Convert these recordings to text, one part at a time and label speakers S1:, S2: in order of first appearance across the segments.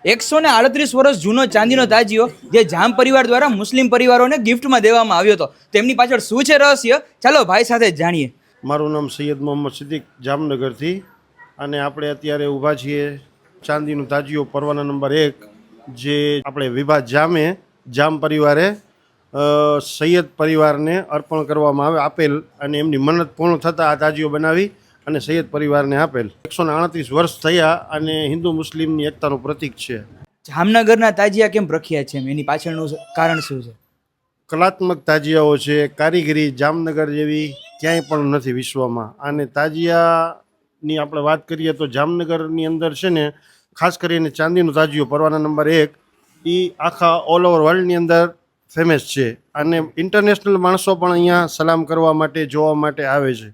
S1: 138 વર્ષ જૂનો ચાંદીનો તાજીઓ જે જામ પરિવાર દ્વારા મુસ્લિમ પરિવારોને ગિફ્ટમાં દેવામાં આવ્યો હતો. તેમની પાછળ શું છે રહસ્ય, ચાલો ભાઈ સાથે જ જાણીએ.
S2: મારું નામ સૈયદ મોહમ્મદ સિદ્દીક, જામનગરથી. અને આપણે અત્યારે ઊભા છીએ ચાંદીનું તાજીઓ પરવાના નંબર 1, જે આપણે વિભા જામ પરિવારે સૈયદ પરિવારને અર્પણ કરવામાં આપેલ, અને એમની મન્નત પૂર્ણ થતાં આ તાજીઓ બનાવી અને સૈયદ પરિવારને આપેલ. 138 વર્ષ થયા અને હિન્દુ મુસ્લિમની એકતાનું પ્રતીક છે.
S1: જામનગરના તાજિયા કેમ પ્રખ્યાત છે, એની પાછળનું કારણ શું છે?
S2: કલાત્મક તાજિયાઓ છે, કારીગરી જામનગર જેવી ક્યાંય પણ નથી વિશ્વમાં. અને તાજિયાની આપણે વાત કરીએ તો જામનગરની અંદર છે ને, ખાસ કરીને ચાંદીનો તાજીઓ પરવાના નંબર 1 એ આખા ઓલ ઓવર વર્લ્ડની અંદર ફેમસ છે. અને ઇન્ટરનેશનલ માણસો પણ અહીંયા સલામ કરવા માટે, જોવા માટે આવે છે.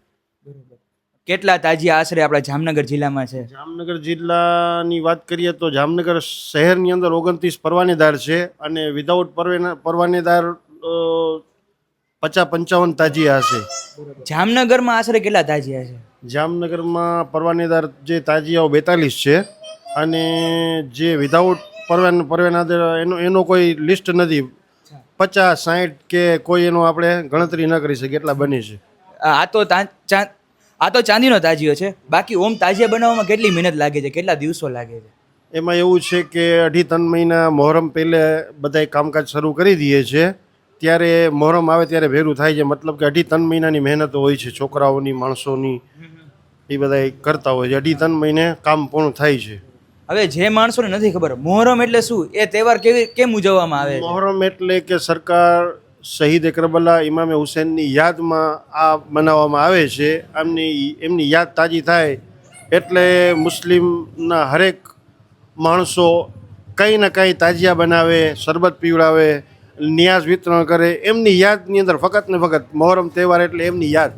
S1: કેટલા તાજિયા આશરે આપણા જામનગર જિલ્લામાં છે? જામનગર
S2: જિલ્લાની વાત કરીએ તો જામનગર શહેરની અંદર 29 પરવાનેદાર છે, અને વિધાઉટ પરવાનેદાર 50-55 તાજિયા હશે.
S1: જામનગરમાં આશરે કેટલા તાજિયા છે?
S2: જામનગરમાં પરવાનેદાર જે તાજિયાઓ 42 છે, અને જે વિધાઉટ પરવાનેદાર એનો કોઈ લિસ્ટ નથી. 50-60 કે કોઈ એનો આપણે ગણતરી ન કરી શકીએ એટલા બની છે.
S1: આ તો ચાંદીનો તાજીયો છે. બાકી ઓમ તાજિયા બનાવવામાં કેટલી મહેનત લાગે છે, કેટલા દિવસો લાગે છે?
S2: એમાં એવું છે કે 2.5-3 મહિના મોહરમ પહેલે બધા કામકાજ શરૂ કરી દઈએ છીએ. ત્યારે મોહરમ આવે ત્યારે ભેરું થાય છે. મતલબ કે 2.5-3 મહિનાની મહેનત હોય છે, છોકરાઓની, માણસોની, એ બધા કરતા હોય છે. 2.5-3 મહિને કામ પૂર્ણ થાય છે.
S1: હવે જે માણસોને નથી ખબર મોહરમ એટલે શું, એ તહેવાર કેમ ઉજવવામાં આવે છે?
S2: મોહરમ એટલે કે સરકાર શહીદ કરબલા ઇમામે હુસૈનની યાદમાં આ મનાવવામાં આવે છે. એમની યાદ તાજી થાય એટલે મુસ્લિમના હરેક માણસો કંઈ ને કંઈ તાજિયા બનાવે, શરબત પીવડાવે, નિયાઝ વિતરણ કરે. એમની યાદની અંદર ફક્ત ને ફક્ત મોહરમ તહેવાર એટલે એમની યાદ.